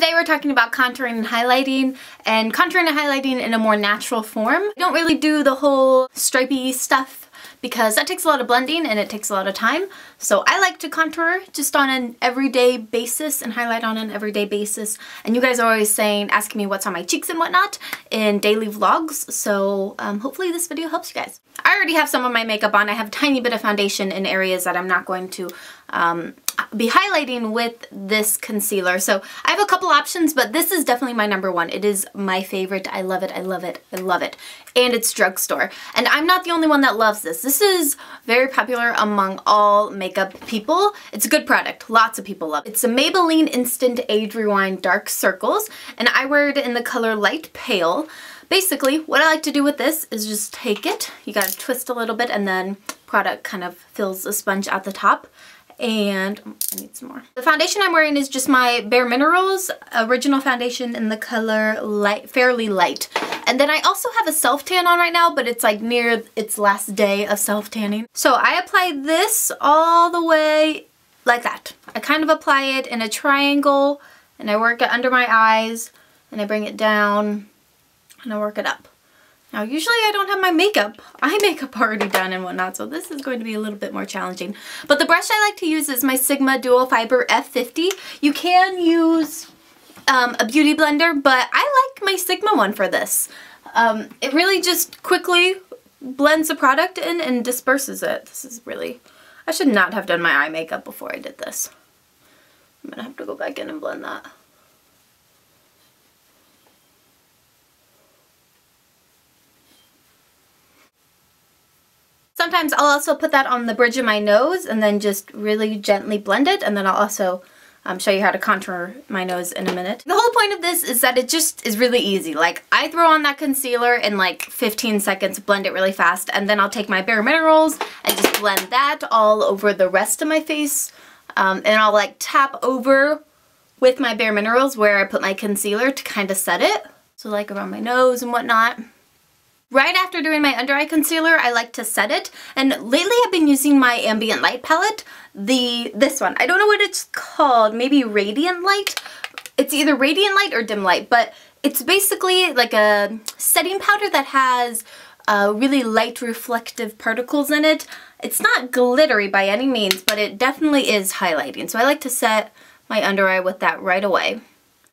Today we're talking about contouring and highlighting in a more natural form. I don't really do the whole stripey stuff because that takes a lot of blending and it takes a lot of time. So I like to contour just on an everyday basis and highlight on an everyday basis. And you guys are always asking me what's on my cheeks and whatnot in daily vlogs. So hopefully this video helps you guys. I already have some of my makeup on. I have a tiny bit of foundation in areas that I'm not going to be highlighting with this concealer. So I have a couple options, but this is definitely my number one. It is my favorite. I love it. I love it. I love it. And it's drugstore. And I'm not the only one that loves this. This is very popular among all makeup people. It's a good product. Lots of people love it. It's a Maybelline Instant Age Rewind Dark Circles, and I wear it in the color Light Pale. Basically, what I like to do with this is just take it. You gotta twist a little bit, and then product kind of fills the sponge at the top. And I need some more. The foundation I'm wearing is just my Bare Minerals original foundation in the color Fairly Light. And then I also have a self-tan on right now, but it's like near its last day of self-tanning. So I apply this all the way like that. I kind of apply it in a triangle, and I work it under my eyes, and I bring it down, and I work it up. Now usually I don't have my eye makeup already done and whatnot, so this is going to be a little bit more challenging. But the brush I like to use is my Sigma Dual Fiber F50. You can use a beauty blender, but I like my Sigma one for this. It really just quickly blends the product in and disperses it. This is really, I should not have done my eye makeup before I did this. I'm gonna have to go back in and blend that. Sometimes I'll also put that on the bridge of my nose and then just really gently blend it, and then I'll also show you how to contour my nose in a minute. The whole point of this is that it just is really easy. Like, I throw on that concealer in like 15 seconds, blend it really fast, and then I'll take my Bare Minerals and just blend that all over the rest of my face. And I'll like tap over with my Bare Minerals where I put my concealer to kind of set it. So like around my nose and whatnot. Right after doing my under eye concealer, I like to set it, and lately I've been using my Ambient Light palette, this one. I don't know what it's called, maybe Radiant Light? It's either Radiant Light or Dim Light, but it's basically like a setting powder that has really light reflective particles in it. It's not glittery by any means, but it definitely is highlighting, so I like to set my under eye with that right away.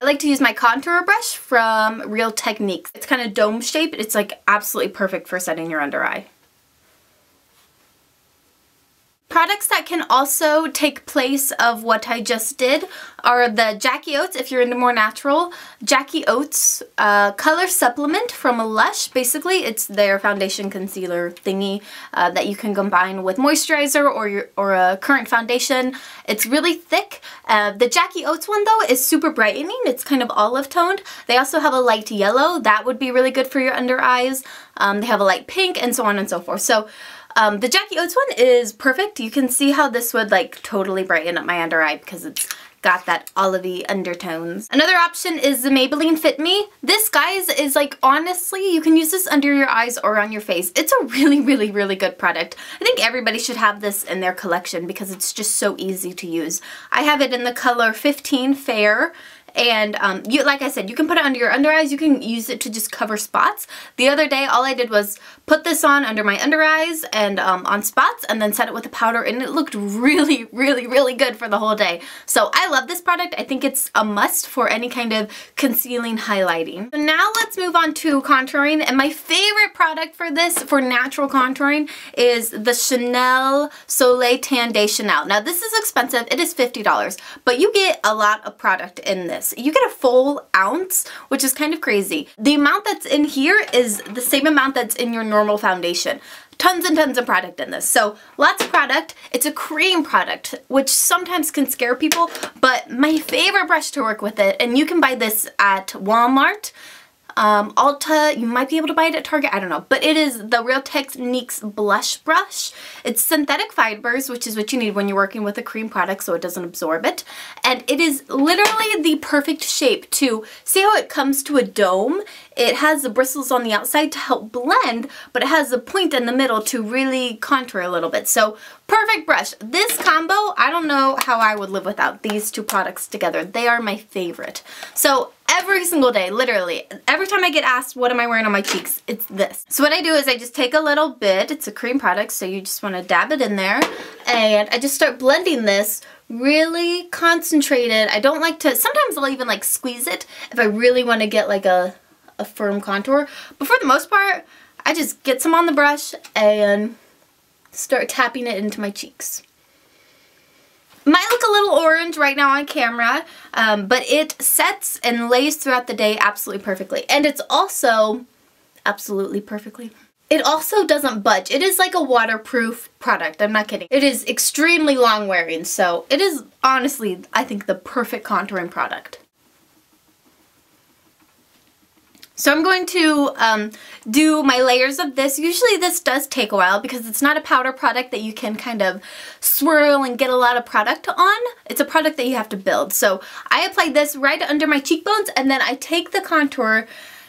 I like to use my contour brush from Real Techniques. It's kind of dome shaped. It's like absolutely perfect for setting your under eye. Products that can also take place of what I just did are the Jackie Oats, if you're into more natural. Jackie Oats Color Supplement from Lush. Basically, it's their foundation concealer thingy that you can combine with moisturizer or a current foundation. It's really thick. The Jackie Oats one, though, is super brightening. It's kind of olive toned. They also have a light yellow. That would be really good for your under eyes. They have a light pink and so on and so forth. So the Jackie Oats one is perfect. You can see how this would like totally brighten up my under eye because it's got that olivey undertones. Another option is the Maybelline Fit Me. This, guys, is like, honestly, you can use this under your eyes or on your face. It's a really, really, really good product. I think everybody should have this in their collection because it's just so easy to use. I have it in the color 15 Fair. And like I said, you can put it under your under eyes. You can use it to just cover spots. The other day, all I did was put this on under my under eyes and on spots, and then set it with a powder, and it looked really, really, really good for the whole day. So I love this product. I think it's a must for any kind of concealing, highlighting. So now let's move on to contouring. And my favorite product for this, for natural contouring, is the Chanel Soleil Tan de Chanel. Now this is expensive. It is $50, but you get a lot of product in this. You get a full ounce, which is kind of crazy. The amount that's in here is the same amount that's in your normal foundation. Tons and tons of product in this. So lots of product. It's a cream product, which sometimes can scare people, but my favorite brush to work with it, and you can buy this at Walmart, Ulta. You might be able to buy it at Target, I don't know. But it is the Real Techniques blush brush. It's synthetic fibers, which is what you need when you're working with a cream product so it doesn't absorb it. And it is literally the perfect shape to, see how it comes to a dome? It has the bristles on the outside to help blend, but it has a point in the middle to really contour a little bit. So perfect brush. This combo, I don't know how I would live without these two products together. They are my favorite. So every single day, literally, every time I get asked what am I wearing on my cheeks, it's this. So what I do is I just take a little bit, it's a cream product, so you just want to dab it in there, and I just start blending this really concentrated. I don't like to, sometimes I'll even like squeeze it if I really want to get like a firm contour, but for the most part, I just get some on the brush and start tapping it into my cheeks. Might look a little orange right now on camera, but it sets and lays throughout the day absolutely perfectly. And it's also, absolutely perfectly, it also doesn't budge. It is like a waterproof product, I'm not kidding. It is extremely long wearing, so it is honestly, I think, the perfect contouring product. So I'm going to do my layers of this. Usually this does take a while because it's not a powder product that you can kind of swirl and get a lot of product on. It's a product that you have to build. So I apply this right under my cheekbones and then I take the contour.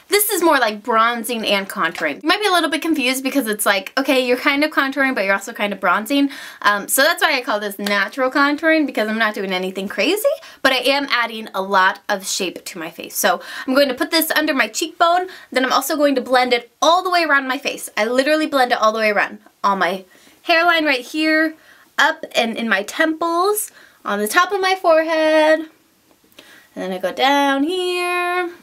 This is more like bronzing and contouring. You might be a little bit confused because it's like, okay, you're kind of contouring, but you're also kind of bronzing. So that's why I call this natural contouring, because I'm not doing anything crazy, but I am adding a lot of shape to my face. So I'm going to put this under my cheekbone, then I'm also going to blend it all the way around my face. I literally blend it all the way around. On my hairline right here, up and in my temples, on the top of my forehead, and then I go down here,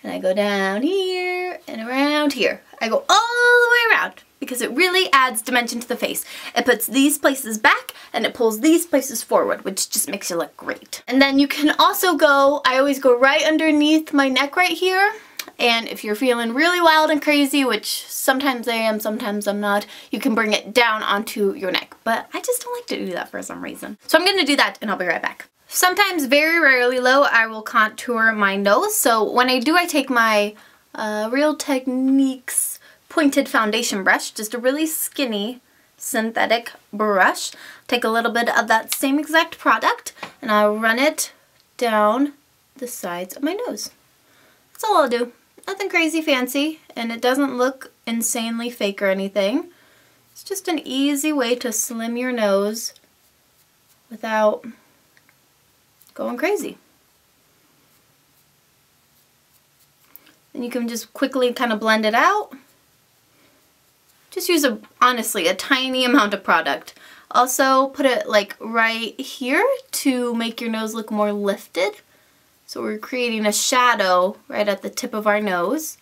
and I go down here and around here. I go all the way around because it really adds dimension to the face. It puts these places back and it pulls these places forward, which just makes you look great. And then you can also go, I always go right underneath my neck right here. And if you're feeling really wild and crazy, which sometimes I am, sometimes I'm not, you can bring it down onto your neck. But I just don't like to do that for some reason. So I'm gonna do that and I'll be right back. Sometimes, very rarely though, I will contour my nose. So when I do, I take my Real Techniques pointed foundation brush, just a really skinny synthetic brush. Take a little bit of that same exact product and I'll run it down the sides of my nose. That's all I'll do. Nothing crazy fancy, and it doesn't look insanely fake or anything. It's just an easy way to slim your nose without going crazy. And you can just quickly kind of blend it out. Just use honestly a tiny amount of product. Also put it like right here to make your nose look more lifted. So we're creating a shadow right at the tip of our nose,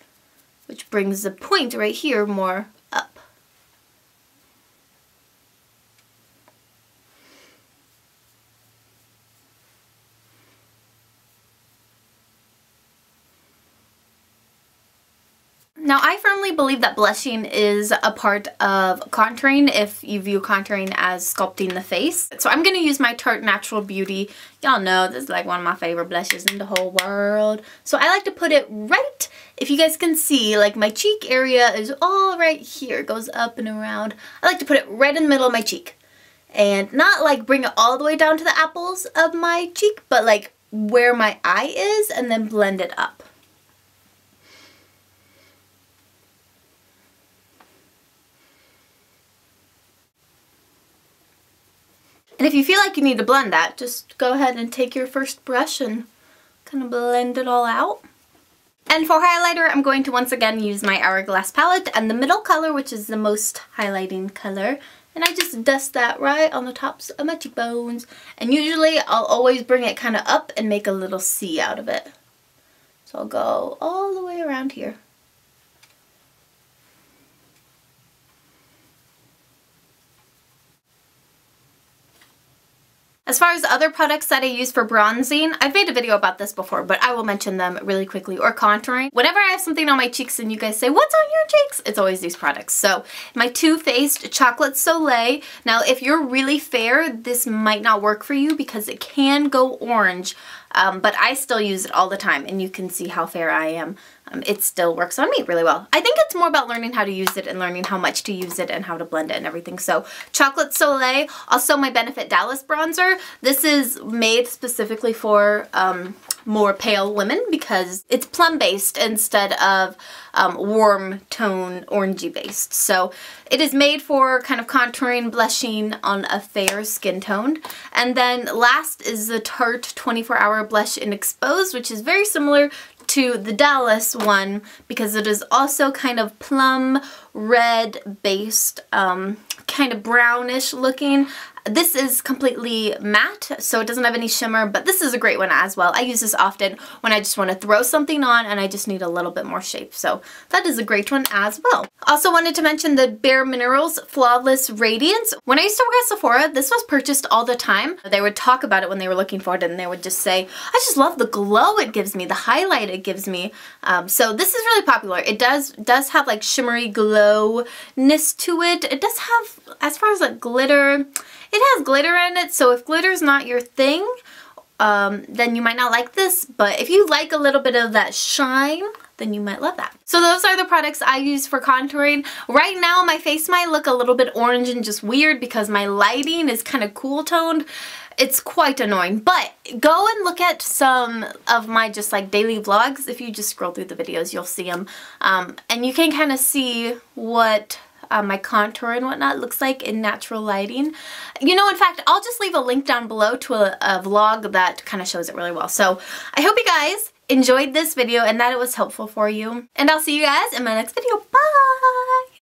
which brings the point right here more up. Now, I firmly believe that blushing is a part of contouring if you view contouring as sculpting the face. So I'm going to use my Tarte Natural Beauty. Y'all know this is like one of my favorite blushes in the whole world. So I like to put it right, if you guys can see, like my cheek area is all right here. It goes up and around. I like to put it right in the middle of my cheek. And not like bring it all the way down to the apples of my cheek, but like where my eye is and then blend it up. And if you feel like you need to blend that, just go ahead and take your first brush and kind of blend it all out. And for highlighter, I'm going to once again use my Hourglass palette and the middle color, which is the most highlighting color. And I just dust that right on the tops of my cheekbones. And usually I'll always bring it kind of up and make a little C out of it. So I'll go all the way around here. As far as other products that I use for bronzing, I've made a video about this before, but I will mention them really quickly, or contouring. Whenever I have something on my cheeks and you guys say, what's on your cheeks? It's always these products. So my Too Faced Chocolate Soleil. Now, if you're really fair, this might not work for you because it can go orange but I still use it all the time, and you can see how fair I am. It still works on me really well. I think it's more about learning how to use it and learning how much to use it and how to blend it and everything. So Chocolate Soleil, also my Benefit Dallas bronzer. This is made specifically for more pale women because it's plum based instead of warm tone orangey based. So it is made for kind of contouring, blushing on a fair skin tone. And then last is the Tarte 24-Hour Blush in Exposed, which is very similar to the Dallas one because it is also kind of plum red based, kind of brownish looking. This is completely matte, so it doesn't have any shimmer, but this is a great one as well. I use this often when I just want to throw something on and I just need a little bit more shape, so that is a great one as well. Also wanted to mention the Bare Minerals Flawless Radiance. When I used to work at Sephora, this was purchased all the time. They would talk about it when they were looking for it, and they would just say, I just love the glow it gives me, the highlight it gives me. So this is really popular. It does have like shimmery glowness to it. It does have, as far as like glitter, it has glitter in it, so if glitter's not your thing, then you might not like this, but if you like a little bit of that shine, then you might love that. So those are the products I use for contouring. Right now my face might look a little bit orange and just weird because my lighting is kind of cool toned. It's quite annoying, but go and look at some of my just like daily vlogs. If you just scroll through the videos, you'll see them, and you can kind of see what my contour and whatnot looks like in natural lighting. You know, in fact, I'll just leave a link down below to a vlog that kind of shows it really well. So I hope you guys enjoyed this video and that it was helpful for you. And I'll see you guys in my next video. Bye!